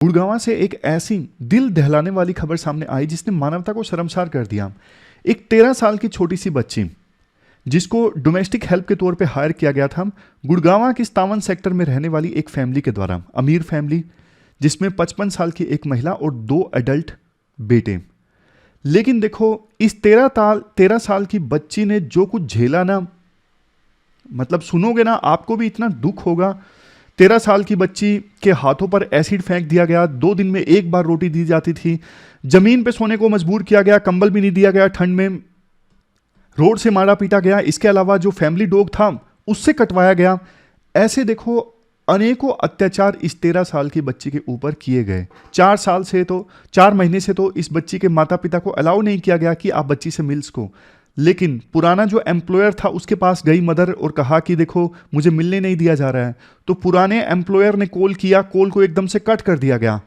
गुड़गांव से एक ऐसी दिल दहलाने वाली खबर सामने आई जिसने मानवता को शर्मसार कर दिया। एक 13 साल की छोटी सी बच्ची जिसको डोमेस्टिक हेल्प के तौर पे हायर किया गया था गुड़गांव के 57 सेक्टर में रहने वाली एक फैमिली के द्वारा, अमीर फैमिली जिसमें 55 साल की एक महिला और 2 एडल्ट बेटे। लेकिन देखो इस 13 साल की बच्ची ने जो कुछ झेला ना, मतलब सुनोगे ना आपको भी इतना दुख होगा। 13 साल की बच्ची के हाथों पर एसिड फेंक दिया गया, 2 दिन में एक बार रोटी दी जाती थी, जमीन पे सोने को मजबूर किया गया, कंबल भी नहीं दिया गया ठंड में, रोड से मारा पीटा गया। इसके अलावा जो फैमिली डॉग था उससे कटवाया गया। ऐसे देखो अनेकों अत्याचार इस 13 साल की बच्ची के ऊपर किए गए। 4 महीने से तो इस बच्ची के माता पिता को अलाउ नहीं किया गया कि आप बच्ची से मिल सको। लेकिन पुराना जो एम्प्लॉयर था उसके पास गई मदर और कहा कि देखो मुझे मिलने नहीं दिया जा रहा है। तो पुराने एम्प्लॉयर ने कॉल किया, कॉल को एकदम से कट कर दिया गया।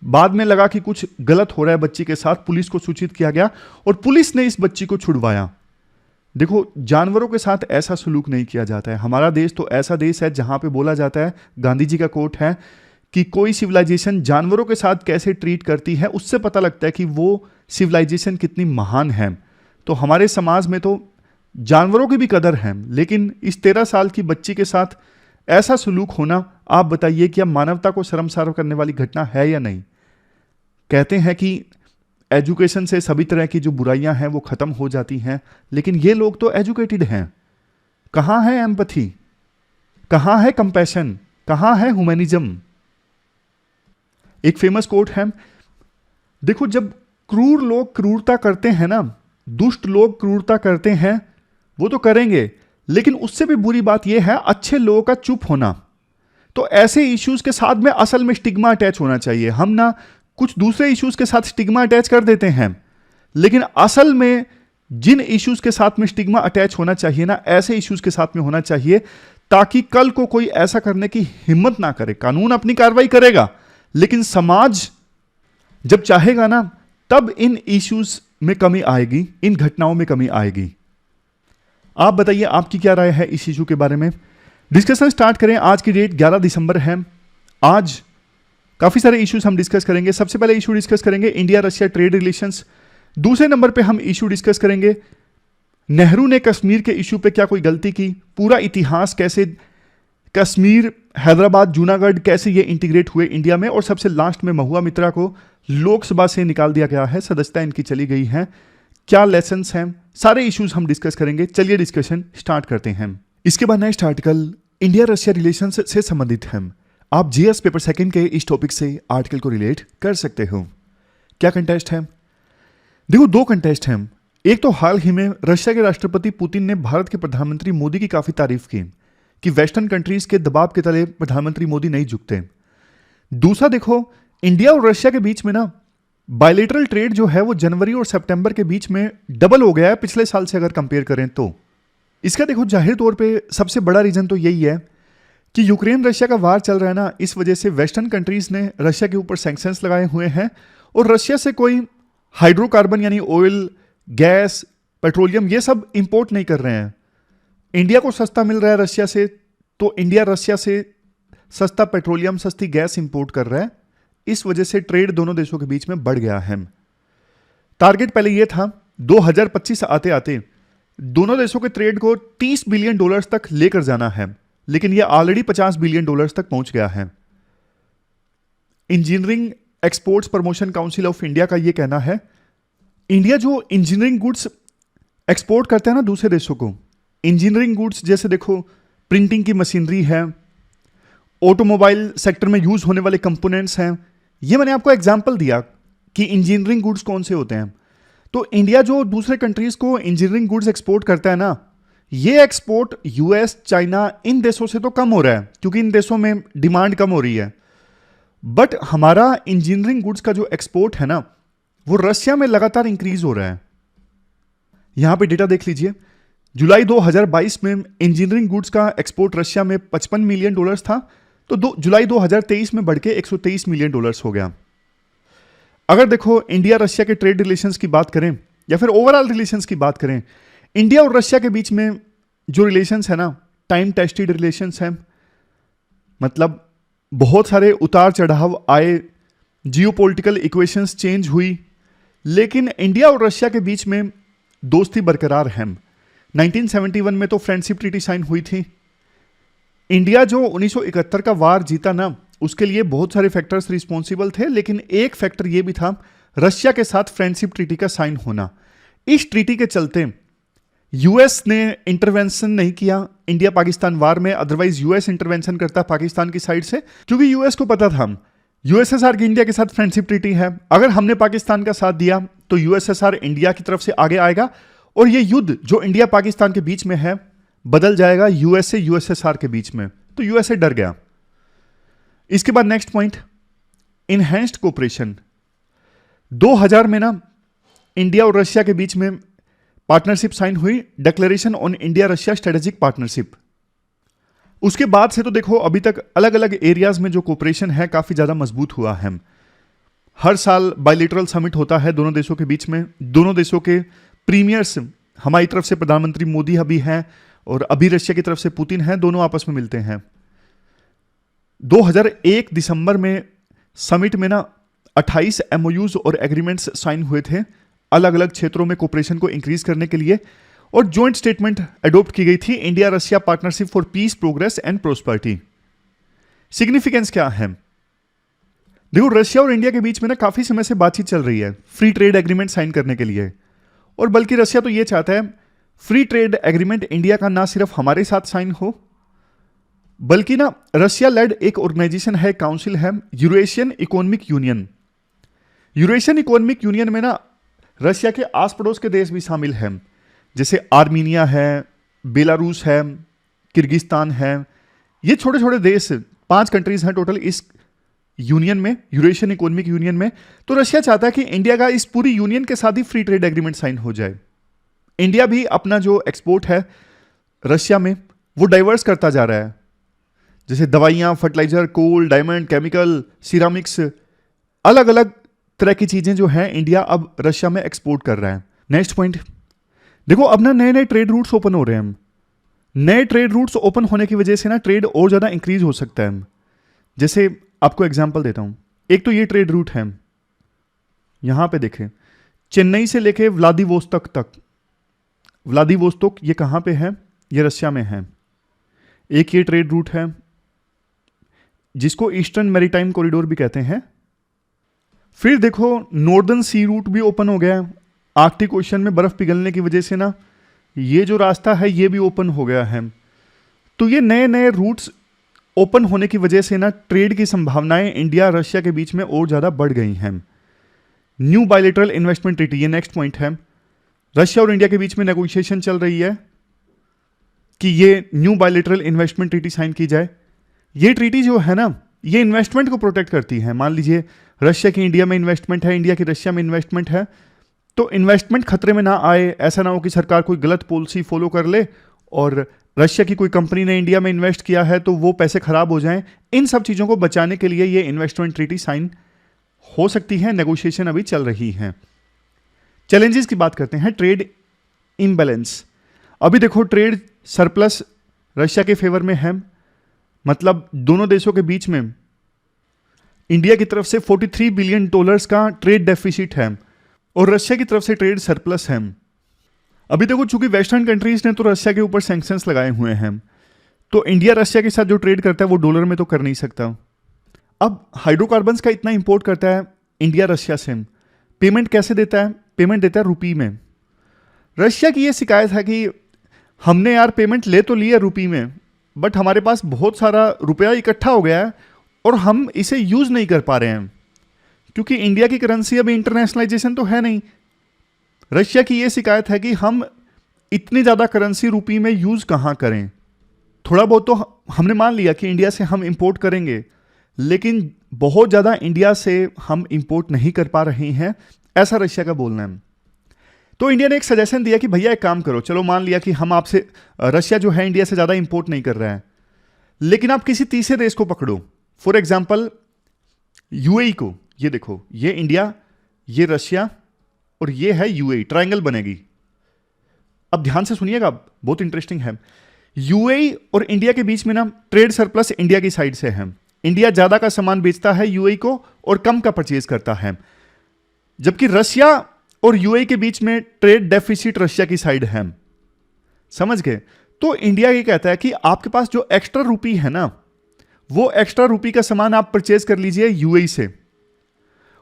बाद में लगा कि कुछ गलत हो रहा है बच्ची के साथ, पुलिस को सूचित किया गया और पुलिस ने इस बच्ची को छुड़वाया। देखो जानवरों के साथ ऐसा सलूक नहीं किया जाता है। हमारा देश तो ऐसा देश है जहां पे बोला जाता है, गांधी जी का कोट है कि कोई सिविलाइजेशन जानवरों के साथ कैसे ट्रीट करती है उससे पता लगता है कि वो सिविलाइजेशन कितनी महान है। तो हमारे समाज में तो जानवरों की भी कदर है, लेकिन इस 13 साल की बच्ची के साथ ऐसा सलूक होना, आप बताइए क्या मानवता को शर्मसार करने वाली घटना है या नहीं। कहते हैं कि एजुकेशन से सभी तरह की जो बुराइयां हैं वो खत्म हो जाती हैं, लेकिन ये लोग तो एजुकेटेड हैं। कहां है एम्पैथी, कहां है कंपैशन, कहां है ह्यूमैनिज्म। एक फेमस कोट है, देखो जब क्रूर लोग क्रूरता करते हैं ना, दुष्ट लोग क्रूरता करते हैं, वो तो करेंगे, लेकिन उससे भी बुरी बात यह है अच्छे लोगों का चुप होना। तो ऐसे इश्यूज के साथ में असल में स्टिग्मा अटैच होना चाहिए। हम ना कुछ दूसरे इश्यूज के साथ स्टिग्मा अटैच कर देते हैं, लेकिन असल में जिन इश्यूज के साथ में स्टिग्मा अटैच होना चाहिए ना, ऐसे इश्यूज के साथ में होना चाहिए ताकि कल को कोई ऐसा करने की हिम्मत ना करे। कानून अपनी कार्रवाई करेगा, लेकिन समाज जब चाहेगा ना तब इन इश्यूज में कमी आएगी, इन घटनाओं में कमी आएगी। आप बताइए आपकी क्या राय है इस इशू के बारे में। डिस्कशन स्टार्ट करें। आज की डेट 11 दिसंबर है। आज काफी सारे इश्यूज हम डिस्कस करेंगे। सबसे पहले इशू डिस्कस करेंगे इंडिया रशिया ट्रेड रिलेशंस। दूसरे नंबर पे हम इशू डिस्कस करेंगे नेहरू ने कश्मीर के इशू पे क्या कोई गलती की, पूरा इतिहास कैसे कश्मीर, हैदराबाद, जूनागढ़ कैसे ये इंटीग्रेट हुए इंडिया में, और सबसे लास्ट में महुआ मित्रा को लोकसभा से निकाल दिया गया है, सदस्यता इनकी चली गई है। क्या लेसन्स हैं, सारे इश्यूज हम डिस्कस करेंगे। चलिए डिस्कशन स्टार्ट करते हैं। इसके बाद next article India Russia relations से संबंधित है। आप जीएस पेपर सेकंड के इस टॉपिक से आर्टिकल को रिलेट कर सकते हो। क्या कंटेस्ट है, देखो 2 कंटेस्ट हैं। एक तो हाल ही में रशिया के राष्ट्रपति पुतिन ने भारत के प्रधानमंत्री मोदी की काफी तारीफ की कि वेस्टर्न कंट्रीज के दबाव के तले प्रधानमंत्री मोदी नहीं झुकते। दूसरा देखो इंडिया और रशिया के बीच में ना बायलेटरल ट्रेड जो है वो जनवरी और सितंबर के बीच में डबल हो गया है पिछले साल से अगर कंपेयर करें तो। इसका देखो जाहिर तौर पे सबसे बड़ा रीजन तो यही है कि यूक्रेन रशिया का वार चल रहा है ना, इस वजह से वेस्टर्न कंट्रीज ने रशिया के ऊपर सैंक्शंस लगाए हुए हैं और रशिया से कोई हाइड्रोकार्बन यानी ऑयल, गैस, पेट्रोलियम ये सब इंपोर्ट नहीं कर रहे हैं। इंडिया को सस्ता मिल रहा है रशिया से, तो इंडिया रशिया से सस्ता पेट्रोलियम, सस्ती गैस इंपोर्ट कर रहा है। इस वजह से ट्रेड दोनों देशों के बीच में बढ़ गया है। टारगेट पहले यह था 2025 आते आते दोनों देशों के ट्रेड को $30 बिलियन तक लेकर जाना है, लेकिन यह ऑलरेडी $50 बिलियन तक पहुंच गया है। Engineering exports promotion council of India का यह कहना है इंडिया जो इंजीनियरिंग गुड्स एक्सपोर्ट करता है ना दूसरे देशों को, इंजीनियरिंग गुड्स जैसे देखो प्रिंटिंग की मशीनरी है, ऑटोमोबाइल सेक्टर में यूज होने वाले कंपोनेंट्स हैं, ये मैंने आपको एग्जांपल दिया कि इंजीनियरिंग गुड्स कौन से होते हैं। तो इंडिया जो दूसरे कंट्रीज को इंजीनियरिंग गुड्स एक्सपोर्ट करता है ना, ये एक्सपोर्ट यूएस, चाइना, इन देशों से तो कम हो रहा है क्योंकि इन देशों में डिमांड कम हो रही है। बट हमारा इंजीनियरिंग गुड्स का जो एक्सपोर्ट है ना वो रशिया में लगातार इंक्रीज हो रहा है। यहां पे डेटा देख लीजिए, जुलाई 2022 में इंजीनियरिंग गुड्स का एक्सपोर्ट रशिया में $55 मिलियन था, तो जुलाई 2023 में बढ़ के $123 मिलियन हो गया। अगर देखो इंडिया रशिया के ट्रेड रिलेशंस की बात करें या फिर ओवरऑल रिलेशंस की बात करें, इंडिया और रशिया के बीच में जो रिलेशंस है ना, टाइम टेस्टेड रिलेशंस हैं। मतलब बहुत सारे उतार चढ़ाव आए, जियोपॉलिटिकल इक्वेशंस चेंज हुई, लेकिन इंडिया और रशिया के बीच में दोस्ती बरकरार है। 1971 में तो फ्रेंडशिप ट्रीटी साइन हुई थी। इंडिया जो 1971 का वार जीता ना, उसके लिए बहुत सारे फैक्टर्स रिस्पॉन्सिबल थे, लेकिन एक फैक्टर ये भी था रशिया के साथ फ्रेंडशिप ट्रीटी का साइन होना। इस ट्रीटी के चलते यूएस ने इंटरवेंशन नहीं किया इंडिया पाकिस्तान वार में, अदरवाइज यूएस इंटरवेंशन करता पाकिस्तान की साइड से, क्योंकि यूएस को पता था यूएसएसआर की इंडिया के साथ फ्रेंडशिप ट्रीटी है, अगर हमने पाकिस्तान का साथ दिया तो यूएसएसआर इंडिया की तरफ से आगे आएगा और ये युद्ध जो इंडिया पाकिस्तान के बीच में है बदल जाएगा यूएसए यूएसएसआर के बीच में। तो यूएसए डर गया। इसके बाद नेक्स्ट पॉइंट, इनहैंस्ड कोऑपरेशन। 2000 में ना इंडिया और रशिया के बीच में पार्टनरशिप साइन हुई, declaration on India Russia strategic partnership. उसके बाद से तो देखो अभी तक अलग अलग एरियाज में जो कोऑपरेशन है काफी ज्यादा मजबूत हुआ है। हर साल बायलैटरल समिट होता है दोनों देशों के बीच में, दोनों देशों के प्रीमियर्स, हमारी तरफ से प्रधानमंत्री मोदी अभी हैं और अभी रशिया की तरफ से पुतिन हैं, दोनों आपस में मिलते हैं। 2001 दिसंबर में समिट में ना 28 एमओयूज और एग्रीमेंट्स साइन हुए थे अलग अलग क्षेत्रों में कोऑपरेशन को इंक्रीज करने के लिए, और जॉइंट स्टेटमेंट अडॉप्ट की गई थी, India Russia partnership for piece progress and prosperity. Significance क्या है? देखो रशिया और इंडिया के बीच में ना काफी समय से बातचीत चल रही है फ्री ट्रेड एग्रीमेंट साइन करने के लिए, और बल्कि रशिया तो ये चाहता है फ्री ट्रेड एग्रीमेंट इंडिया का ना सिर्फ हमारे साथ साइन हो, बल्कि ना रशिया लेड एक ऑर्गेनाइजेशन है, काउंसिल है, Eurasian economic union. Eurasian economic union में ना रशिया के आस पड़ोस के देश भी शामिल हैं, जैसे आर्मीनिया है, बेलारूस है, किर्गिस्तान है। ये छोटे छोटे देश 5 कंट्रीज हैं टोटल इस यूनियन में, यूरेशियन इकोनॉमिक यूनियन में। तो रशिया चाहता है कि इंडिया का इस पूरी यूनियन के साथ ही फ्री ट्रेड एग्रीमेंट साइन हो जाए। इंडिया भी अपना जो एक्सपोर्ट है रशिया में वो डाइवर्स करता जा रहा है, जैसे दवाइयां, फर्टिलाइजर, कोल, डायमंड, केमिकल, सिरामिक्स, अलग अलग तरह की चीजें जो हैं इंडिया अब रशिया में एक्सपोर्ट कर रहा है। नेक्स्ट पॉइंट देखो, अब ना नए नए ट्रेड रूट्स ओपन हो रहे हैं। नए ट्रेड रूट्स ओपन होने की वजह से ना ट्रेड और ज्यादा इंक्रीज हो सकता है। जैसे आपको एग्जांपल देता हूं, एक तो ये ट्रेड रूट है, यहां पे देखें चेन्नई से लेके व्लादिवोस्तोक तक। व्लादिवोस्तोक ये कहां पे है? ये रशिया में है। एक ये ट्रेड रूट है जिसको ईस्टर्न मैरीटाइम कॉरिडोर भी कहते हैं। फिर देखो नॉर्दर्न सी रूट भी ओपन हो गया है। आर्कटिक ओशन में बर्फ पिघलने की वजह से ना ये जो रास्ता है ये भी ओपन हो गया है। तो ये नए नए रूट्स ओपन होने की वजह से ना ट्रेड की संभावनाएं इंडिया रशिया के बीच में और ज्यादा बढ़ गई हैं। न्यू बायलैटरल इन्वेस्टमेंट ट्रीटी, ये नेक्स्ट पॉइंट है। रशिया और इंडिया के बीच में नेगोशिएशन चल रही है कि ये new bilateral investment treaty sign की जाए। ये ट्रीटी जो है ना ये इन्वेस्टमेंट को प्रोटेक्ट करती है। मान लीजिए रशिया की इंडिया में इन्वेस्टमेंट है, इंडिया की रशिया में इन्वेस्टमेंट है, तो इन्वेस्टमेंट खतरे में ना आए। ऐसा ना हो कि सरकार कोई गलत पॉलिसी फॉलो कर ले और रशिया की कोई कंपनी ने इंडिया में इन्वेस्ट किया है तो वो पैसे खराब हो जाएं। इन सब चीज़ों को बचाने के लिए ये इन्वेस्टमेंट ट्रीटी साइन हो सकती है। नेगोशिएशन अभी चल रही है। चैलेंजेस की बात करते हैं। ट्रेड इम्बैलेंस, अभी देखो ट्रेड सरप्लस रशिया के फेवर में है, मतलब दोनों देशों के बीच में इंडिया की तरफ से $43 बिलियन का ट्रेड डेफिसिट है और रशिया की तरफ से ट्रेड सरप्लस है। अभी देखो चूंकि वेस्टर्न कंट्रीज ने तो रशिया के ऊपर सैंक्शंस लगाए हुए हैं, तो इंडिया रशिया के साथ जो ट्रेड करता है वो डॉलर में तो कर नहीं सकता। अब हाइड्रोकार्बन्स का इतना इंपोर्ट करता है इंडिया रशिया से, पेमेंट कैसे देता है? पेमेंट देता है रुपी में। रशिया की ये शिकायत है कि हमने यार पेमेंट ले तो लिया रुपी में, बट हमारे पास बहुत सारा रुपया इकट्ठा हो गया है और हम इसे यूज नहीं कर पा रहे हैं, क्योंकि इंडिया की करेंसी अभी इंटरनेशनलाइजेशन तो है नहीं। रशिया की यह शिकायत है कि हम इतनी ज्यादा करेंसी रुपी में यूज कहां करें। थोड़ा बहुत तो हमने मान लिया कि इंडिया से हम इंपोर्ट करेंगे, लेकिन बहुत ज्यादा इंडिया से हम इंपोर्ट नहीं कर पा रहे हैं, ऐसा रशिया का बोलना है। तो इंडिया ने एक सजेशन दिया कि भैया एक काम करो, चलो मान लिया कि हम आपसे, रशिया जो है इंडिया से ज्यादा इंपोर्ट नहीं कर रहा है, लेकिन आप किसी तीसरे देश को पकड़ो, फॉर एग्जाम्पल यूएई को। ये देखो, ये इंडिया, ये रशिया और ये है यूएई, ट्रायंगल बनेगी। अब ध्यान से सुनिएगा, बहुत इंटरेस्टिंग है। यूएई और इंडिया के बीच में ना ट्रेड सरप्लस इंडिया की साइड से है। इंडिया ज्यादा का सामान बेचता है यूएई को और कम का परचेज करता है, जबकि रशिया और यूएई के बीच में ट्रेड डेफिसिट रशिया की साइड है। समझ गए? तो इंडिया ये कहता है कि आपके पास जो एक्स्ट्रा रुपी है ना, वो एक्स्ट्रा रुपी का सामान आप परचेज कर लीजिए यूएई से,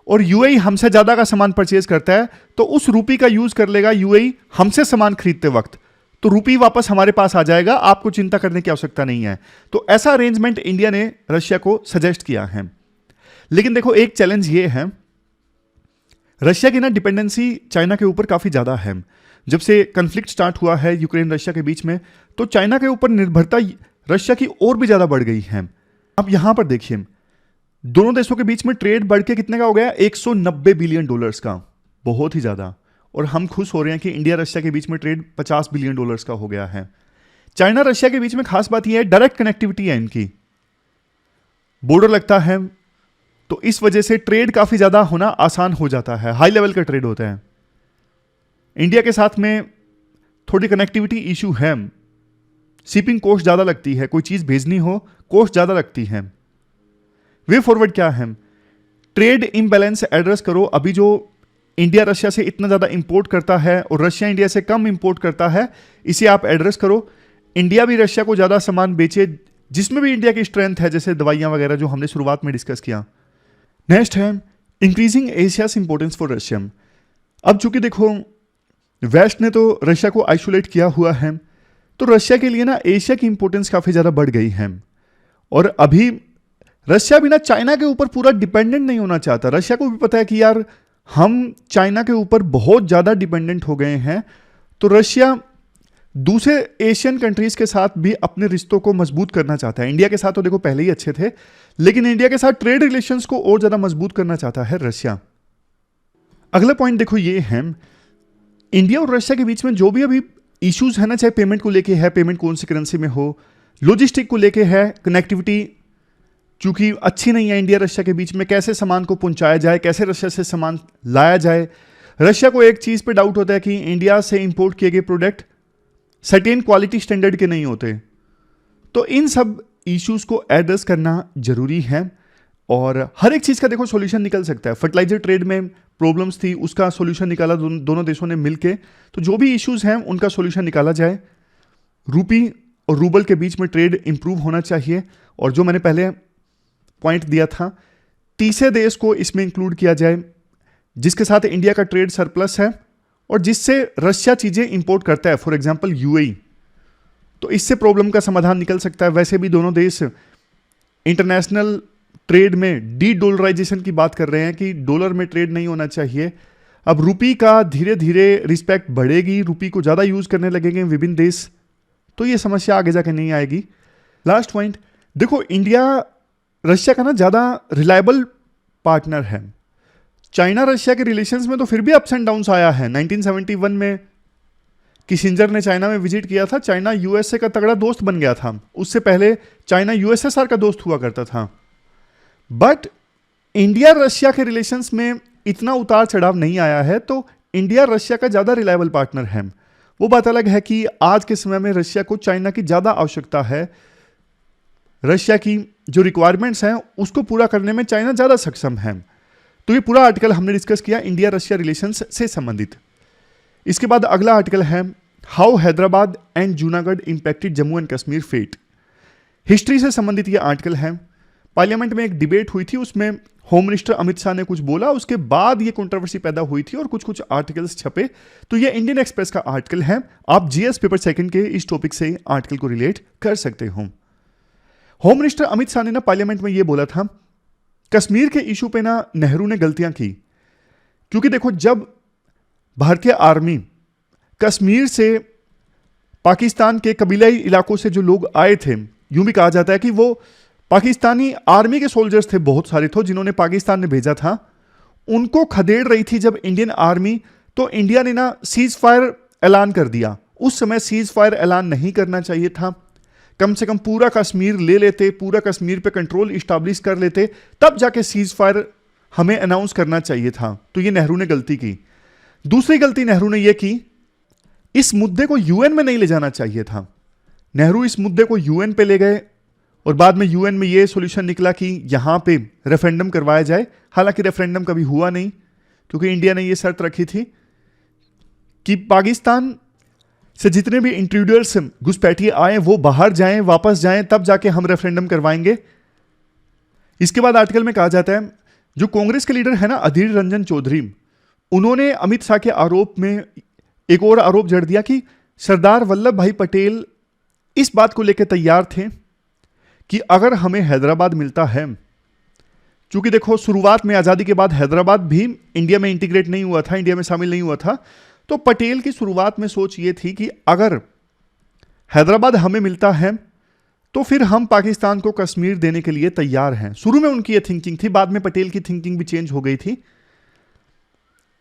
और यूएई हमसे ज्यादा का सामान परचेज करता है तो उस रुपी का यूज कर लेगा यूएई हमसे सामान खरीदते वक्त, तो रुपी वापस हमारे पास आ जाएगा, आपको चिंता करने की आवश्यकता नहीं है। तो ऐसा अरेंजमेंट इंडिया ने रशिया को सजेस्ट किया है। लेकिन देखो एक चैलेंज ये है, रशिया की ना डिपेंडेंसी चाइना के ऊपर काफी ज्यादा है। जब से कन्फ्लिक्ट स्टार्ट हुआ है यूक्रेन रशिया के बीच में, तो चाइना के ऊपर निर्भरता रशिया की और भी ज्यादा बढ़ गई है। अब यहां पर देखिए, दोनों देशों के बीच में ट्रेड बढ़ के कितने का हो गया? 190 बिलियन डॉलर्स का, बहुत ही ज्यादा। और हम खुश हो रहे हैं कि इंडिया रशिया के बीच में ट्रेड 50 बिलियन डॉलर्स का हो गया है। चाइना रशिया के बीच में खास बात यह है, डायरेक्ट कनेक्टिविटी है, इनकी बॉर्डर लगता है, तो इस वजह से ट्रेड काफी ज्यादा होना आसान हो जाता है, हाई लेवल का ट्रेड होता है। इंडिया के साथ में थोड़ी कनेक्टिविटी इशू है, शिपिंग कॉस्ट ज्यादा लगती है, कोई चीज भेजनी हो कॉस्ट ज्यादा लगती है। वे फॉरवर्ड क्या है? ट्रेड इम्बैलेंस एड्रेस करो। अभी जो इंडिया रशिया से इतना ज्यादा इंपोर्ट करता है और रशिया इंडिया से कम इंपोर्ट करता है, इसे आप एड्रेस करो। इंडिया भी रशिया को ज्यादा सामान बेचे, जिसमें भी इंडिया की स्ट्रेंथ है, जैसे दवाइयां वगैरह जो हमने शुरुआत में डिस्कस किया। नेक्स्ट है increasing Asia's importance for Russia. अब चूंकि देखो वेस्ट ने तो रशिया को आइसोलेट किया हुआ है, तो रशिया के लिए ना एशिया की इंपोर्टेंस काफी ज्यादा बढ़ गई है। और अभी रशिया भी ना चाइना के ऊपर पूरा डिपेंडेंट नहीं होना चाहता। रशिया को भी पता है कि यार हम चाइना के ऊपर बहुत ज्यादा डिपेंडेंट हो गए हैं, तो रशिया दूसरे एशियन कंट्रीज के साथ भी अपने रिश्तों को मजबूत करना चाहता है। इंडिया के साथ तो देखो पहले ही अच्छे थे, लेकिन इंडिया के साथ ट्रेड रिलेशंस को और ज्यादा मजबूत करना चाहता है रशिया। अगला पॉइंट देखो ये है, इंडिया और रशिया के बीच में जो भी अभी इश्यूज है ना, चाहे पेमेंट को लेके है, पेमेंट कौन सी करेंसी में हो, लॉजिस्टिक को लेके है, कनेक्टिविटी चूंकि अच्छी नहीं है इंडिया रशिया के बीच में, कैसे सामान को पहुंचाया जाए, कैसे रशिया से सामान लाया जाए। रशिया को एक चीज पे डाउट होता है कि इंडिया से इंपोर्ट किए गए प्रोडक्ट सर्टेन क्वालिटी स्टैंडर्ड के नहीं होते। तो इन सब इश्यूज को एड्रेस करना जरूरी है, और हर एक चीज का देखो सॉल्यूशन निकल सकता है। फर्टिलाइजर ट्रेड में प्रॉब्लम्स थी, उसका सॉल्यूशन निकाला दोनों देशों ने मिलके। तो जो भी इश्यूज हैं उनका सॉल्यूशन निकाला जाए। रूपी और रूबल के बीच में ट्रेड इंप्रूव होना चाहिए, और जो मैंने पहले पॉइंट दिया था, तीसरे देश को इसमें इंक्लूड किया जाए जिसके साथ इंडिया का ट्रेड सरप्लस है और जिससे रशिया चीजें इंपोर्ट करता है, फॉर एग्जांपल यूएई। तो इससे प्रॉब्लम का समाधान निकल सकता है। वैसे भी दोनों देश इंटरनेशनल ट्रेड में डी डॉलराइजेशन की बात कर रहे हैं कि डॉलर में ट्रेड नहीं होना चाहिए। अब रुपी का धीरे धीरे रिस्पेक्ट बढ़ेगी, रुपी को ज्यादा यूज करने लगेंगे विभिन्न देश, तो ये समस्या आगे जाके नहीं आएगी। लास्ट पॉइंट देखो, इंडिया रशिया का ना ज्यादा रिलायबल पार्टनर है। चाइना रशिया के रिलेशंस में तो फिर भी अप्स एंड डाउन्स आया है। 1971 में किसिंजर ने चाइना में विजिट किया था, चाइना यूएसए का तगड़ा दोस्त बन गया था। उससे पहले चाइना यूएसएसआर का दोस्त हुआ करता था। बट इंडिया रशिया के रिलेशंस में इतना उतार चढ़ाव नहीं आया है, तो इंडिया रशिया का ज्यादा रिलायबल पार्टनर है। वो बात अलग है कि आज के समय में रशिया को चाइना की ज्यादा आवश्यकता है। रशिया की जो रिक्वायरमेंट्स हैं उसको पूरा करने में चाइना ज्यादा सक्षम है। तो ये पूरा आर्टिकल हमने डिस्कस किया इंडिया रशिया रिलेशंस से संबंधित। इसके बाद अगला आर्टिकल है how Hyderabad and Junagadh impacted Jammu and Kashmir fate. History से संबंधित ये आर्टिकल है। पार्लियामेंट में एक डिबेट हुई थी, उसमें होम मिनिस्टर अमित शाह ने कुछ बोला, उसके बाद ये कंट्रोवर्सी पैदा हुई थी और कुछ कुछ आर्टिकल्स छपे। तो ये इंडियन एक्सप्रेस का आर्टिकल है। आप जीएस पेपर सेकंड के इस टॉपिक से आर्टिकल को रिलेट कर सकते हो। होम मिनिस्टर अमित शाह ने ना पार्लियामेंट में ये बोला था, कश्मीर के इशू पे ना नेहरू ने गलतियां की, क्योंकि देखो जब भारतीय आर्मी कश्मीर से पाकिस्तान के कबीलाई इलाकों से जो लोग आए थे, यूं भी कहा जाता है कि वो पाकिस्तानी आर्मी के सोल्जर्स थे, बहुत सारे थे जिन्होंने पाकिस्तान ने भेजा था, उनको खदेड़ रही थी जब इंडियन आर्मी, तो इंडिया ने ना सीज फायर ऐलान कर दिया। उस समय सीज फायर ऐलान नहीं करना चाहिए था, कम से कम पूरा कश्मीर ले लेते, पूरा कश्मीर पे कंट्रोल इस्टेब्लिश कर लेते, तब जाके सीज फायर हमें अनाउंस करना चाहिए था। तो ये नेहरू ने गलती की। दूसरी गलती नेहरू ने यह की, इस मुद्दे को यूएन में नहीं ले जाना चाहिए था। नेहरू इस मुद्दे को यूएन पे ले गए और बाद में यूएन में ये सॉल्यूशन निकला कि यहां पे रेफरेंडम करवाया जाए। हालांकि रेफरेंडम कभी हुआ नहीं, क्योंकि इंडिया ने ये शर्त रखी थी कि पाकिस्तान से जितने भी इंट्रूडर्स घुसपैठिए आए वो बाहर जाएं, वापस जाएं, तब जाके हम रेफरेंडम करवाएंगे। इसके बाद आर्टिकल में कहा जाता है जो कांग्रेस के लीडर है ना अधीर रंजन चौधरी, उन्होंने अमित शाह के आरोप में एक और आरोप जड़ दिया कि सरदार वल्लभ भाई पटेल इस बात को लेकर तैयार थे कि अगर हमें हैदराबाद मिलता है, क्योंकि देखो शुरुआत में आज़ादी के बाद हैदराबाद भी इंडिया में इंटीग्रेट नहीं हुआ था, इंडिया में शामिल नहीं हुआ था, तो पटेल की शुरुआत में सोच ये थी कि अगर हैदराबाद हमें मिलता है तो फिर हम पाकिस्तान को कश्मीर देने के लिए तैयार हैं। शुरू में उनकी ये थिंकिंग थी, बाद में पटेल की थिंकिंग भी चेंज हो गई थी।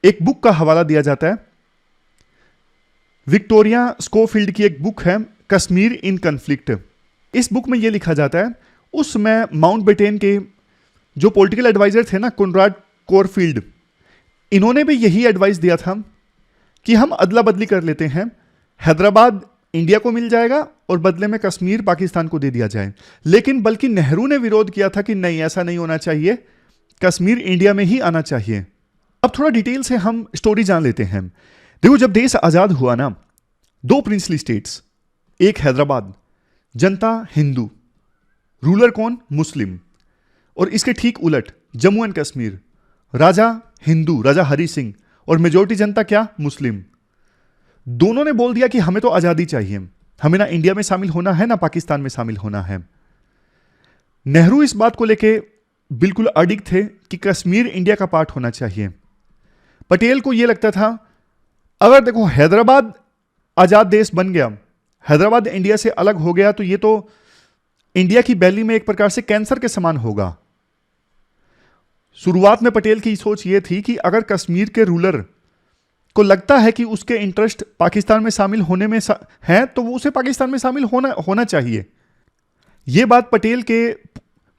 एक बुक का हवाला दिया जाता है, विक्टोरिया स्कोफील्ड की एक बुक है कश्मीर इन कन्फ्लिक्ट। इस बुक में यह लिखा जाता है उस समय माउंटबेटन के जो पॉलिटिकल एडवाइजर थे ना कॉनराड कोरफील्ड, इन्होंने भी यही एडवाइस दिया था कि हम अदला बदली कर लेते हैं, हैदराबाद इंडिया को मिल जाएगा और बदले में कश्मीर पाकिस्तान को दे दिया जाए। लेकिन बल्कि नेहरू ने विरोध किया था कि नहीं, ऐसा नहीं होना चाहिए, कश्मीर इंडिया में ही आना चाहिए। अब थोड़ा डिटेल से हम स्टोरी जान लेते हैं। देखो जब देश आजाद हुआ ना, दो प्रिंसली स्टेट्स, एक हैदराबाद, जनता हिंदू, रूलर कौन, मुस्लिम, और इसके ठीक उलट जम्मू एंड कश्मीर, राजा हिंदू, राजा हरि सिंह, और मेजोरिटी जनता क्या, मुस्लिम। दोनों ने बोल दिया कि हमें तो आजादी चाहिए, हमें ना इंडिया में शामिल होना है ना पाकिस्तान में शामिल होना है। नेहरू इस बात को लेके बिल्कुल अडिग थे कि कश्मीर इंडिया का पार्ट होना चाहिए। पटेल को यह लगता था अगर देखो हैदराबाद आजाद देश बन गया, हैदराबाद इंडिया से अलग हो गया, तो ये तो इंडिया की बैली में एक प्रकार से कैंसर के समान होगा। शुरुआत में पटेल की सोच यह थी कि अगर कश्मीर के रूलर को लगता है कि उसके इंटरेस्ट पाकिस्तान में शामिल होने में हैं, तो वो उसे पाकिस्तान में शामिल होना चाहिए। यह बात पटेल के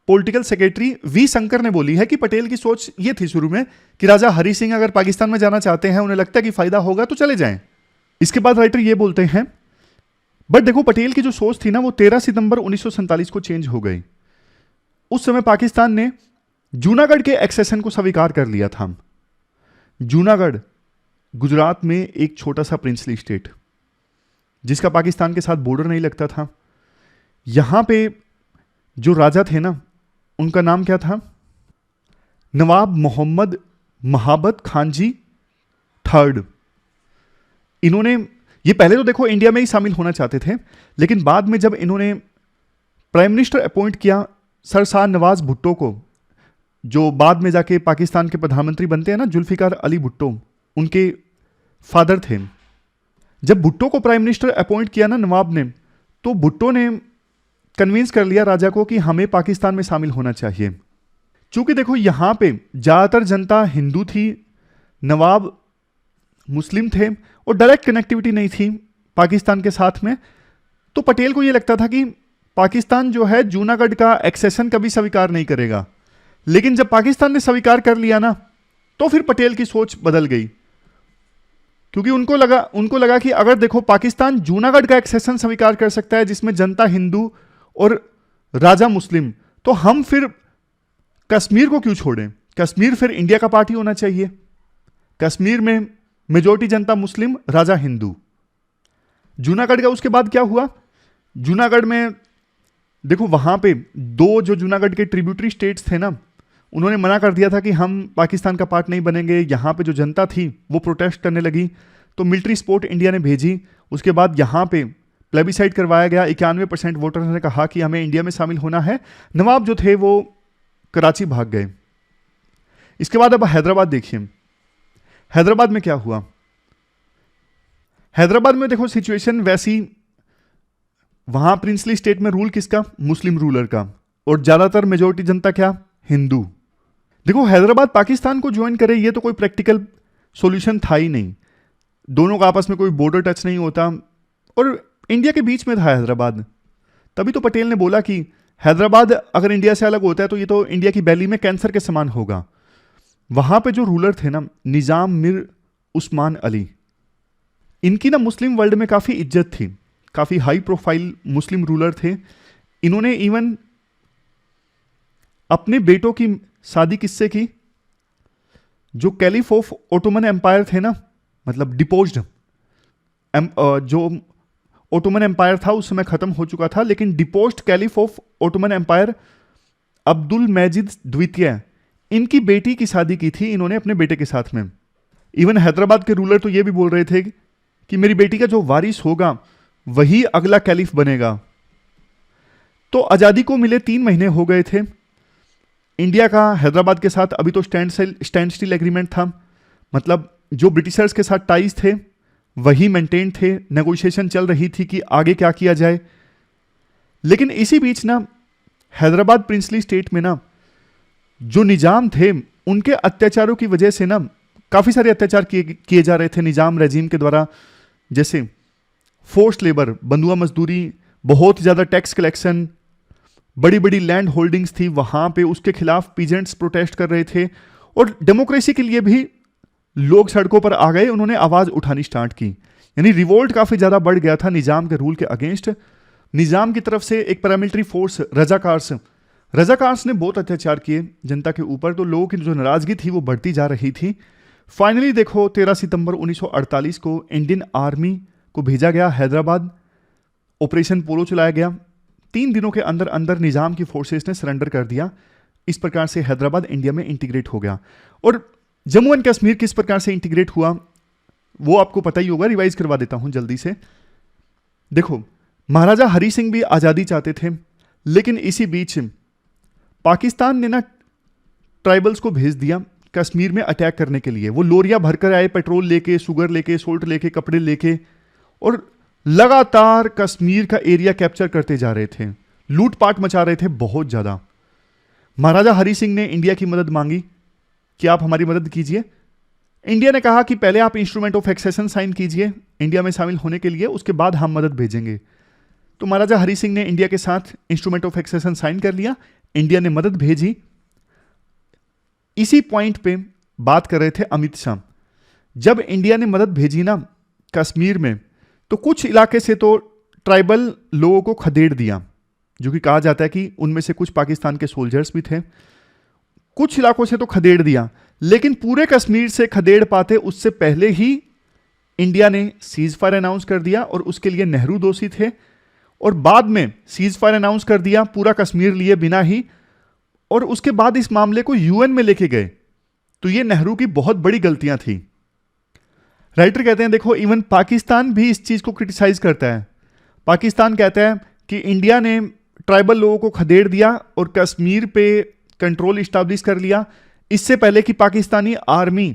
पॉलिटिकल सेक्रेटरी वी शंकर ने बोली है कि पटेल की सोच यह थी शुरू में कि राजा हरि सिंह अगर पाकिस्तान में जाना चाहते हैं, उन्हें लगता है कि फायदा होगा तो चले जाएं। इसके बाद राइटर यह बोलते हैं बट देखो पटेल की जो सोच थी ना वो 13 सितंबर 1947 को चेंज हो गई। उस समय पाकिस्तान ने जूनागढ़ के एक्सेशन को स्वीकार कर लिया था। जूनागढ़ गुजरात में एक छोटा सा प्रिंसली स्टेट जिसका पाकिस्तान के साथ बॉर्डर नहीं लगता था। यहां पे जो राजा थे ना उनका नाम क्या था, नवाब मोहम्मद महाबत खान जी थर्ड। इन्होंने ये पहले तो देखो इंडिया में ही शामिल होना चाहते थे, लेकिन बाद में जब इन्होंने प्राइम मिनिस्टर अपॉइंट किया सर शाह नवाज भुट्टो को, जो बाद में जाके पाकिस्तान के प्रधानमंत्री बनते हैं ना, जुल्फिकार अली भुट्टो उनके फादर थे। जब भुट्टो को प्राइम मिनिस्टर अपॉइंट किया ना नवाब ने, तो भुट्टो ने कन्विंस कर लिया राजा को कि हमें पाकिस्तान में शामिल होना चाहिए। चूंकि देखो यहां पे ज्यादातर जनता हिंदू थी, नवाब मुस्लिम थे और डायरेक्ट कनेक्टिविटी नहीं थी पाकिस्तान के साथ में, तो पटेल को यह लगता था कि पाकिस्तान जो है जूनागढ़ का एक्सेशन कभी स्वीकार नहीं करेगा। लेकिन जब पाकिस्तान ने स्वीकार कर लिया ना, तो फिर पटेल की सोच बदल गई, क्योंकि उनको लगा कि अगर देखो पाकिस्तान जूनागढ़ का एक्सेशन स्वीकार कर सकता है जिसमें जनता हिंदू और राजा मुस्लिम, तो हम फिर कश्मीर को क्यों छोड़ें, कश्मीर फिर इंडिया का पार्ट ही होना चाहिए। कश्मीर में मेजॉरिटी जनता मुस्लिम, राजा हिंदू। जूनागढ़ का उसके बाद क्या हुआ, जूनागढ़ में देखो वहां पे दो जो जूनागढ़ के ट्रिब्यूटरी स्टेट्स थे ना, उन्होंने मना कर दिया था कि हम पाकिस्तान का पार्ट नहीं बनेंगे। यहाँ पे जो जनता थी वो प्रोटेस्ट करने लगी, तो मिलिट्री सपोर्ट इंडिया ने भेजी। उसके बाद यहाँ पे प्लेबिसाइड करवाया गया, 91% वोटर्स ने कहा कि हमें इंडिया में शामिल होना है। नवाब जो थे वो कराची भाग गए। इसके बाद अब हैदराबाद देखिए, हैदराबाद में क्या हुआ। हैदराबाद में देखो सिचुएशन वैसी, वहां प्रिंसली स्टेट में रूल किसका, मुस्लिम रूलर का, और ज्यादातर मेजॉरिटी जनता क्या, हिंदू। देखो हैदराबाद पाकिस्तान को ज्वाइन करे ये तो कोई प्रैक्टिकल सॉल्यूशन था ही नहीं, दोनों का आपस में कोई बॉर्डर टच नहीं होता और इंडिया के बीच में था हैदराबाद। तभी तो पटेल ने बोला कि हैदराबाद अगर इंडिया से अलग होता है तो ये तो इंडिया की बैली में कैंसर के समान होगा। वहां पे जो रूलर थे ना, निजाम मिर उस्मान अली, इनकी ना मुस्लिम वर्ल्ड में काफ़ी इज्जत थी, काफ़ी हाई प्रोफाइल मुस्लिम रूलर थे। इन्होंने इवन अपने बेटों की शादी किससे की? जो कैलिफ ऑफ ओटोमन एम्पायर थे ना, मतलब डिपोज्ड, जो ओटोमन एम्पायर था उस समय खत्म हो चुका था, लेकिन deposed caliph of Ottoman Empire Abdul Mejid द्वितीय, इनकी बेटी की शादी की थी इन्होंने अपने बेटे के साथ में। इवन हैदराबाद के रूलर तो ये भी बोल रहे थे कि मेरी बेटी का जो वारिस होगा वही अगला कैलिफ बनेगा। तो आज़ादी को मिले 3 महीने हो गए थे। इंडिया का हैदराबाद के साथ अभी तो स्टैंड स्टिल एग्रीमेंट था, मतलब जो ब्रिटिशर्स के साथ टाइज थे वही मेंटेन थे, नेगोशिएशन चल रही थी कि आगे क्या किया जाए। लेकिन इसी बीच ना हैदराबाद प्रिंसली स्टेट में ना जो निजाम थे उनके अत्याचारों की वजह से ना काफ़ी सारे अत्याचार किए जा रहे थे निजाम रेजिम के द्वारा, जैसे फोर्स्ड लेबर, बंधुआ मजदूरी, बहुत ज़्यादा टैक्स कलेक्शन, बड़ी बड़ी लैंड होल्डिंग्स थी वहाँ पे, उसके खिलाफ पीजेंट्स प्रोटेस्ट कर रहे थे। और डेमोक्रेसी के लिए भी लोग सड़कों पर आ गए, उन्होंने आवाज़ उठानी स्टार्ट की। यानी रिवोल्ट काफ़ी ज़्यादा बढ़ गया था निज़ाम के रूल के अगेंस्ट। निज़ाम की तरफ से एक पैरामिलिट्री फोर्स रजाकार्स ने बहुत अत्याचार किए जनता के ऊपर, तो लोगों की जो नाराज़गी थी वो बढ़ती जा रही थी। फाइनली देखो 13 सितंबर 1948 को इंडियन आर्मी को भेजा गया हैदराबाद, ऑपरेशन पोलो चलाया गया। 3 दिनों के अंदर अंदर निज़ाम की फोर्सेस ने सरेंडर कर दिया। इस प्रकार से हैदराबाद इंडिया में इंटीग्रेट हो गया। और जम्मू एंड कश्मीर किस प्रकार से इंटीग्रेट हुआ वो आपको पता ही होगा, रिवाइज करवा देता हूं जल्दी से। देखो, महाराजा हरि सिंह भी आज़ादी चाहते थे, लेकिन इसी बीच पाकिस्तान ने ना ट्राइबल्स को भेज दिया कश्मीर में अटैक करने के लिए। वो लोरियां भरकर आए, पेट्रोल लेके, शुगर लेके, सोल्ट लेके, कपड़े लेके, और लगातार कश्मीर का एरिया कैप्चर करते जा रहे थे, लूटपाट मचा रहे थे बहुत ज़्यादा। महाराजा हरि सिंह ने इंडिया की मदद मांगी कि आप हमारी मदद कीजिए। इंडिया ने कहा कि पहले आप इंस्ट्रूमेंट ऑफ एक्सेशन साइन कीजिए इंडिया में शामिल होने के लिए, उसके बाद हम मदद भेजेंगे। तो महाराजा हरि सिंह ने इंडिया के साथ इंस्ट्रूमेंट ऑफ एक्सेशन साइन कर लिया, इंडिया ने मदद भेजी। इसी पॉइंट पे बात कर रहे थे अमित शाह। जब इंडिया ने मदद भेजी ना कश्मीर में, तो कुछ इलाके से तो ट्राइबल लोगों को खदेड़ दिया, जो कि कहा जाता है कि उनमें से कुछ पाकिस्तान के सोल्जर्स भी थे। कुछ इलाकों से तो खदेड़ दिया, लेकिन पूरे कश्मीर से खदेड़ पाते उससे पहले ही इंडिया ने सीज फायर अनाउंस कर दिया, और उसके लिए नेहरू दोषी थे। और बाद में सीज फायर अनाउंस कर दिया पूरा कश्मीर लिए बिना ही, और उसके बाद इस मामले को यूएन में लेके गए। तो ये नेहरू की बहुत बड़ी गलतियां थी। राइटर कहते हैं, देखो इवन पाकिस्तान भी इस चीज को क्रिटिसाइज करता है। पाकिस्तान कहता है कि इंडिया ने ट्राइबल लोगों को खदेड़ दिया और कश्मीर पे कंट्रोल इस्टेब्लिश कर लिया। इससे पहले कि पाकिस्तानी आर्मी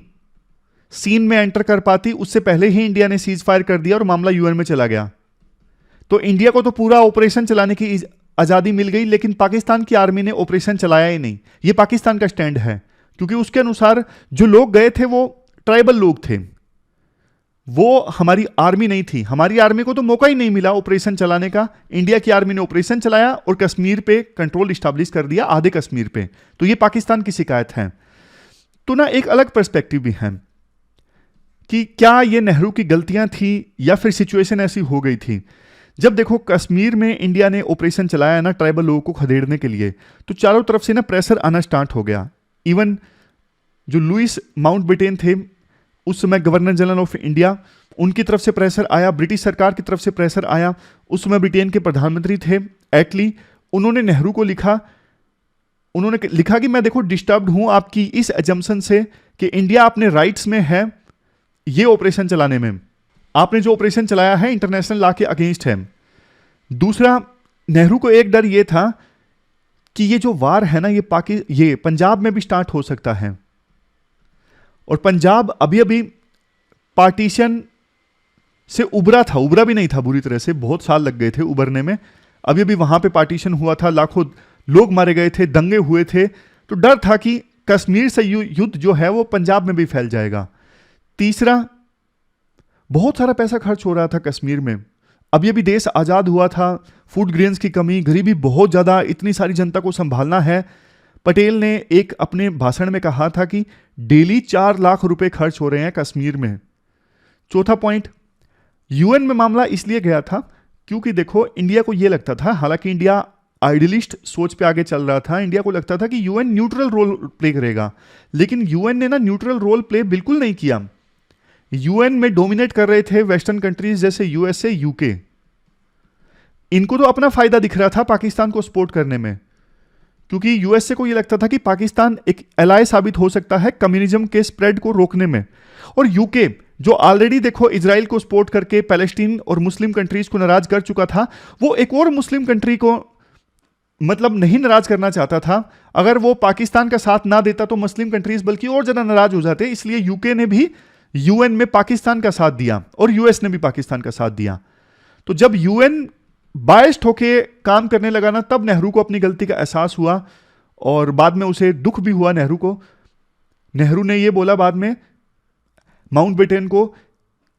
सीन में एंटर कर पाती, उससे पहले ही इंडिया ने सीज फायर कर दिया और मामला यूएन में चला गया। तो इंडिया को तो पूरा ऑपरेशन चलाने की आज़ादी मिल गई, लेकिन पाकिस्तान की आर्मी ने ऑपरेशन चलाया ही नहीं। ये पाकिस्तान का स्टैंड है, क्योंकि उसके अनुसार जो लोग गए थे वो ट्राइबल लोग थे, वो हमारी आर्मी नहीं थी। हमारी आर्मी को तो मौका ही नहीं मिला ऑपरेशन चलाने का। इंडिया की आर्मी ने ऑपरेशन चलाया और कश्मीर पे कंट्रोल इस्टेब्लिश कर दिया, आधे कश्मीर पे। तो ये पाकिस्तान की शिकायत है। तो ना एक अलग पर्सपेक्टिव भी है कि क्या ये नेहरू की गलतियां थी या फिर सिचुएशन ऐसी हो गई थी। जब देखो कश्मीर में इंडिया ने ऑपरेशन चलाया ना ट्राइबल लोगों को खदेड़ने के लिए, तो चारों तरफ से ना प्रेशर आना स्टार्ट हो गया। इवन जो लुइस माउंटबेटन थे उस समय गवर्नर जनरल ऑफ इंडिया, उनकी तरफ से प्रेशर आया, ब्रिटिश सरकार की तरफ से प्रेशर आया। उस समय ब्रिटेन के प्रधानमंत्री थे एटली, उन्होंने नेहरू को लिखा, उन्होंने लिखा कि मैं देखो डिस्टर्ब्ड हूं आपकी इस एजम्पशन से कि इंडिया अपने राइट्स में है ये ऑपरेशन चलाने में। आपने जो ऑपरेशन चलाया है इंटरनेशनल लॉ के अगेंस्ट है। दूसरा, नेहरू को एक डर ये था कि ये जो वार है ना ये पंजाब में भी स्टार्ट हो सकता है, और पंजाब अभी अभी पार्टीशन से उबरा भी नहीं था बुरी तरह से, बहुत साल लग गए थे उबरने में। अभी अभी वहां पे पार्टीशन हुआ था, लाखों लोग मारे गए थे, दंगे हुए थे, तो डर था कि कश्मीर से युद्ध जो है वो पंजाब में भी फैल जाएगा। तीसरा, बहुत सारा पैसा खर्च हो रहा था कश्मीर में, अभी अभी देश आज़ाद हुआ था, फूड ग्रेन्स की कमी, गरीबी बहुत ज़्यादा, इतनी सारी जनता को संभालना है। पटेल ने एक अपने भाषण में कहा था कि डेली 4 लाख रुपए खर्च हो रहे हैं कश्मीर में। चौथा पॉइंट, यूएन में मामला इसलिए गया था क्योंकि देखो इंडिया को यह लगता था, हालांकि इंडिया आइडियलिस्ट सोच पे आगे चल रहा था। इंडिया को लगता था कि यूएन न्यूट्रल रोल प्ले करेगा, लेकिन यूएन ने ना न्यूट्रल रोल प्ले बिल्कुल नहीं किया। यूएन में डोमिनेट कर रहे थे वेस्टर्न कंट्रीज जैसे यूएसए, यूके। इनको तो अपना फायदा दिख रहा था पाकिस्तान को सपोर्ट करने में, क्योंकि यूएसए को यह लगता था कि पाकिस्तान एक एलाय साबित हो सकता है कम्युनिज्म के स्प्रेड को रोकने में। और यूके जो ऑलरेडी देखो इजराइल को सपोर्ट करके पैलेस्टीन और मुस्लिम कंट्रीज को नाराज कर चुका था, वो एक और मुस्लिम कंट्री को मतलब नहीं नाराज करना चाहता था। अगर वो पाकिस्तान का साथ ना देता तो मुस्लिम कंट्रीज बल्कि और ज्यादा नाराज हो जाते, इसलिए यूके ने भी यूएन में पाकिस्तान का साथ दिया और यूएस ने भी पाकिस्तान का साथ दिया। तो जब यूएन बायस्ड होके काम करने लगा ना, तब नेहरू को अपनी गलती का एहसास हुआ और बाद में उसे दुख भी हुआ नेहरू को। नेहरू ने यह बोला बाद में माउंटबेटन को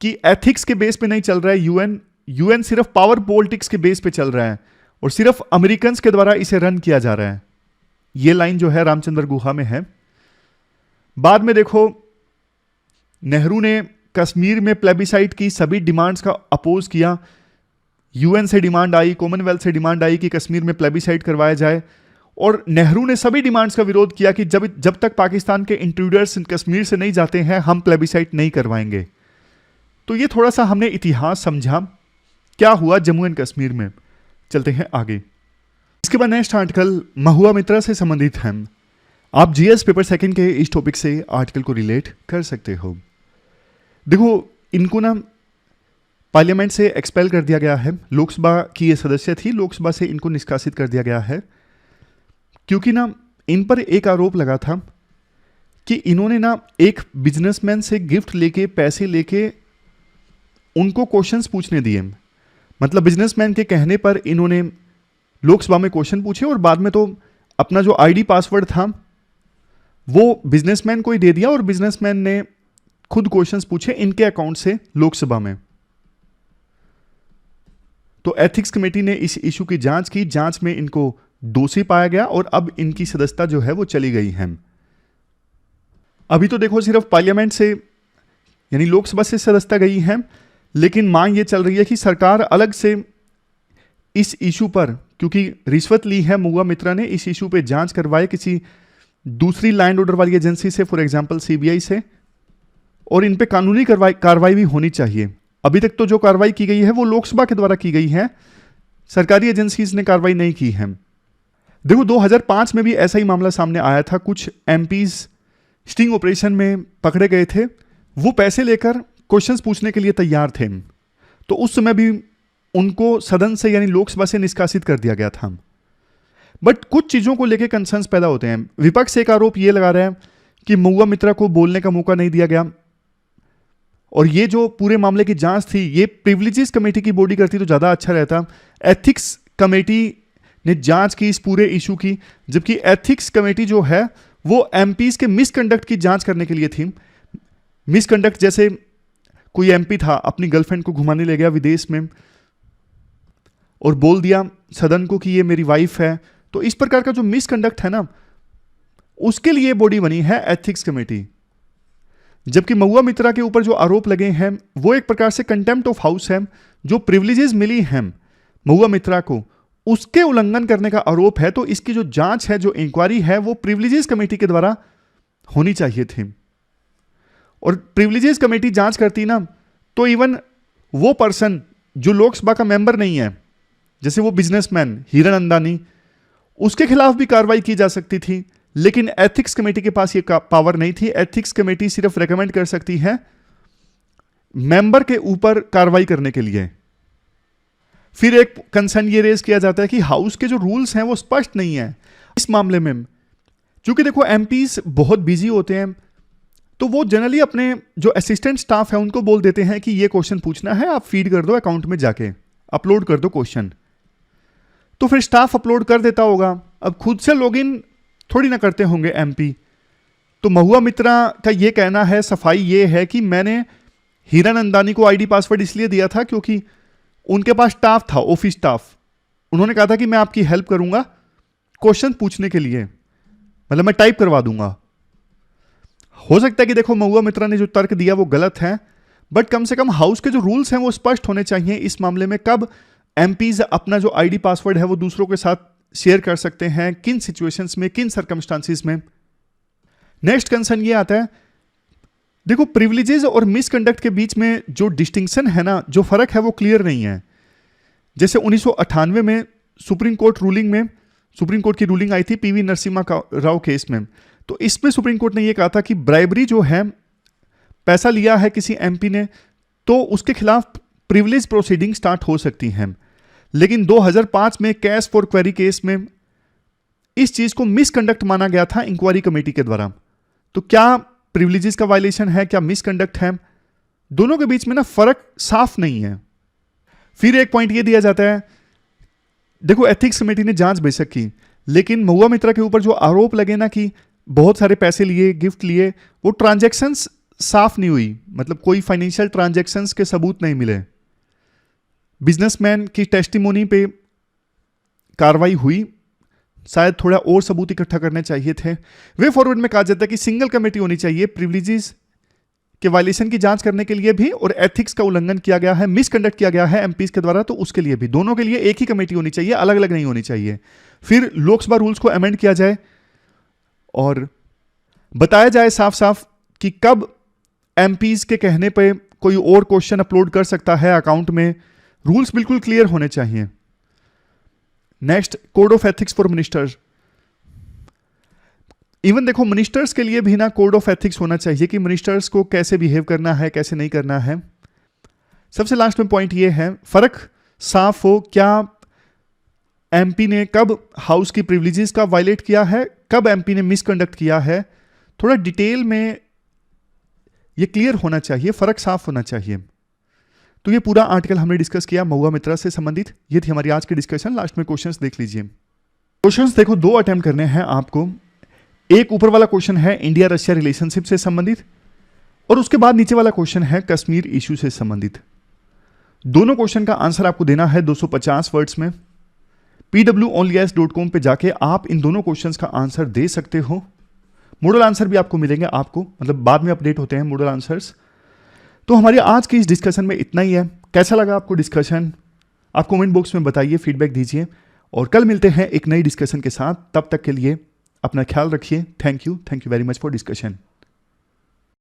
कि एथिक्स के बेस पे नहीं चल रहा है यूएन, यूएन सिर्फ पावर पॉलिटिक्स के बेस पे चल रहा है और सिर्फ अमेरिकन के द्वारा इसे रन किया जा रहा है। यह लाइन जो है रामचंद्र गुहा में है। बाद में देखो नेहरू ने कश्मीर में प्लेबिसाइट की सभी डिमांड्स का अपोज किया। यूएन से डिमांड आई, कॉमनवेल्थ से डिमांड आई कि कश्मीर में प्लेबिसाइट करवाया जाए, और नेहरू ने सभी डिमांड्स का विरोध किया कि जब तक पाकिस्तान के इंट्रूडर्स कश्मीर से नहीं जाते हैं हम प्लेबिसाइट नहीं करवाएंगे। तो ये थोड़ा सा हमने इतिहास समझा क्या हुआ जम्मू एंड कश्मीर में। चलते हैं आगे। इसके बाद नेक्स्ट आर्टिकल महुआ मित्रा से संबंधित है। आप जीएस पेपर सेकंड के इस टॉपिक से आर्टिकल को रिलेट कर सकते हो। देखो इनको ना पार्लियामेंट से एक्सपेल कर दिया गया है। लोकसभा की ये सदस्य थी, लोकसभा से इनको निष्कासित कर दिया गया है क्योंकि ना इन पर एक आरोप लगा था कि इन्होंने ना एक बिजनेसमैन से गिफ्ट लेके पैसे लेके उनको क्वेश्चंस पूछने दिए। मतलब बिजनेसमैन के कहने पर इन्होंने लोकसभा में क्वेश्चन पूछे और बाद में तो अपना जो आईडी पासवर्ड था वो बिजनेसमैन को ही दे दिया और बिजनेसमैन ने खुद क्वेश्चंस पूछे इनके अकाउंट से लोकसभा में। तो एथिक्स कमेटी ने इस इशू की जांच की, जांच में इनको दोषी पाया गया और अब इनकी सदस्यता जो है वो चली गई है। अभी तो देखो सिर्फ पार्लियामेंट से यानी लोकसभा से सदस्यता गई है, लेकिन मांग ये चल रही है कि सरकार अलग से इस इशू पर, क्योंकि रिश्वत ली है महुआ मित्रा ने, इस इशू पे जांच करवाए किसी दूसरी लैंड ऑर्डर वाली एजेंसी से, फॉर एग्जांपल सीबीआई से, और इन पे कानूनी कार्रवाई भी होनी चाहिए। अभी तक तो जो कार्रवाई की गई है वो लोकसभा के द्वारा की गई है, सरकारी एजेंसीज ने कार्रवाई नहीं की है। देखो 2005 में भी ऐसा ही मामला सामने आया था। कुछ एमपीज स्टिंग ऑपरेशन में पकड़े गए थे, वो पैसे लेकर क्वेश्चंस पूछने के लिए तैयार थे, तो उस समय भी उनको सदन से यानी लोकसभा से निष्कासित कर दिया गया था। बट कुछ चीजों को लेकर कंसर्न्स पैदा होते हैं। विपक्ष एक आरोप ये लगा रहा है कि महुआ मित्रा को बोलने का मौका नहीं दिया गया, और ये जो पूरे मामले की जांच थी ये प्रिविलेजेस कमेटी की बॉडी करती तो ज्यादा अच्छा रहता। एथिक्स कमेटी ने जांच की इस पूरे इशू की, जबकि एथिक्स कमेटी जो है वो एमपीज के मिसकंडक्ट की जांच करने के लिए थी। मिसकंडक्ट जैसे कोई एमपी था अपनी गर्लफ्रेंड को घुमाने ले गया विदेश में और बोल दिया सदन को कि ये मेरी वाइफ है, तो इस प्रकार का जो मिसकंडक्ट है ना उसके लिए बॉडी बनी है एथिक्स कमेटी। जबकि महुआ मित्रा के ऊपर जो आरोप लगे हैं वो एक प्रकार से कंटेम्प्ट ऑफ हाउस है। जो प्रिविलेजेस मिली हैं महुआ मित्रा को उसके उल्लंघन करने का आरोप है, तो इसकी जो जांच है, जो इंक्वायरी है वो प्रिविलेजेस कमेटी के द्वारा होनी चाहिए थी। और प्रिविलेजेस कमेटी जांच करती ना तो इवन वो पर्सन जो लोकसभा का मेंबर नहीं है, जैसे वो बिजनेसमैन हिरन अंदानी, उसके खिलाफ भी कार्रवाई की जा सकती थी, लेकिन एथिक्स कमेटी के पास ये पावर नहीं थी। एथिक्स कमेटी सिर्फ रेकमेंड कर सकती है मेंबर के ऊपर कार्रवाई करने के लिए। फिर एक कंसर्न ये रेज किया जाता है कि हाउस के जो रूल्स हैं वो स्पष्ट नहीं है इस मामले में। क्योंकि देखो एमपीज बहुत बिजी होते हैं, तो वो जनरली अपने जो असिस्टेंट स्टाफ है उनको बोल देते हैं कि ये क्वेश्चन पूछना है, आप फीड कर दो अकाउंट में जाके, अपलोड कर दो क्वेश्चन। तो फिर स्टाफ अपलोड कर देता होगा, अब खुद से लॉगिन थोड़ी ना करते होंगे एमपी। तो महुआ मित्रा का ये कहना है, सफाई ये है कि मैंने हिरन अंदानी को आईडी पासवर्ड इसलिए दिया था क्योंकि उनके पास स्टाफ था, ऑफिस स्टाफ। उन्होंने कहा था कि मैं आपकी हेल्प करूंगा क्वेश्चन पूछने के लिए, मतलब मैं टाइप करवा दूंगा। हो सकता है कि देखो महुआ मित्रा ने जो तर्क दिया वो गलत है, बट कम से कम हाउस के जो रूल्स हैं वो स्पष्ट होने चाहिए इस मामले में। कब एमपीज अपना जो आईडी पासवर्ड है वो दूसरों के साथ शेयर कर सकते हैं, किन सिचुएशंस में, किन सर्कमस्टांसिस में। नेक्स्ट कंसर्न ये आता है, देखो प्रिविलेजेस और मिसकंडक्ट के बीच में जो डिस्टिंक्शन है ना, जो फर्क है वो क्लियर नहीं है। जैसे 1998 में सुप्रीम कोर्ट की रूलिंग आई थी पीवी नरसिम्हा राव केस में, तो इसमें सुप्रीम कोर्ट ने ये कहा था कि ब्राइबरी जो है, पैसा लिया है किसी एमपी ने, तो उसके खिलाफ प्रिविलेज प्रोसीडिंग स्टार्ट हो सकती हैं। लेकिन 2005 में कैश फॉर क्वेरी केस में इस चीज को मिसकंडक्ट माना गया था इंक्वायरी कमेटी के द्वारा। तो क्या प्रिविलेजेस का वायलेशन है, क्या मिसकंडक्ट है? दोनों के बीच में ना फर्क साफ नहीं है। फिर एक पॉइंट ये दिया जाता है, देखो एथिक्स कमेटी ने जांच बेशक की, लेकिन महुआ मित्रा के ऊपर जो आरोप लगे ना कि बहुत सारे पैसे लिए, गिफ्ट लिए, वो ट्रांजैक्शंस साफ नहीं हुई, मतलब कोई फाइनेंशियल ट्रांजैक्शंस के सबूत नहीं मिले। बिजनेसमैन की टेस्टिमोनी पे कार्रवाई हुई, शायद थोड़ा और सबूत इकट्ठा करने चाहिए थे। वे फॉरवर्ड में कहा जाता है कि सिंगल कमेटी होनी चाहिए प्रिविलेजेस के वायलेशन की जांच करने के लिए भी, और एथिक्स का उल्लंघन किया गया है, मिसकंडक्ट किया गया है एमपीज के द्वारा, तो उसके लिए भी। दोनों के लिए एक ही कमेटी होनी चाहिए, अलग अलग नहीं होनी चाहिए। फिर लोकसभा रूल्स को अमेंड किया जाए और बताया जाए साफ साफ कि कब एमपीज के कहने पे कोई और क्वेश्चन अपलोड कर सकता है अकाउंट में। रूल्स बिल्कुल क्लियर होने चाहिए। Next, code of ethics for ministers. Even देखो मिनिस्टर्स के लिए भी ना कोड ऑफ एथिक्स होना चाहिए कि मिनिस्टर्स को कैसे बिहेव करना है, कैसे नहीं करना है। सबसे लास्ट में पॉइंट ये है, फर्क साफ हो, क्या एमपी ने कब हाउस की प्रिविलेजेस का वायलेट किया है, कब एमपी ने मिसकंडक्ट किया है, थोड़ा डिटेल में ये क्लियर होना चाहिए, फर्क साफ होना चाहिए। तो ये पूरा आर्टिकल हमने डिस्कस किया महुआ मित्रा से संबंधित। ये थी हमारी आज की डिस्कशन। लास्ट में क्वेश्चंस देख लीजिए। क्वेश्चंस देखो, 2 अटेम्प्ट करने हैं आपको। एक ऊपर वाला क्वेश्चन है इंडिया रशिया रिलेशनशिप से संबंधित, और उसके बाद नीचे वाला क्वेश्चन है कश्मीर इशू से संबंधित। दोनों क्वेश्चन का आंसर आपको देना है 250 वर्ड्स में। pwonlyas.com पे जाके आप इन दोनों क्वेश्चंस का आंसर दे सकते हो। मॉडल आंसर भी आपको मिलेंगे, आपको मतलब बाद में अपडेट होते हैं मॉडल आंसर्स। तो हमारी आज की इस डिस्कशन में इतना ही है। कैसा लगा आपको डिस्कशन? आप कमेंट बॉक्स में बताइए, फीडबैक दीजिए, और कल मिलते हैं एक नई डिस्कशन के साथ। तब तक के लिए अपना ख्याल रखिए। Thank you very much for discussion.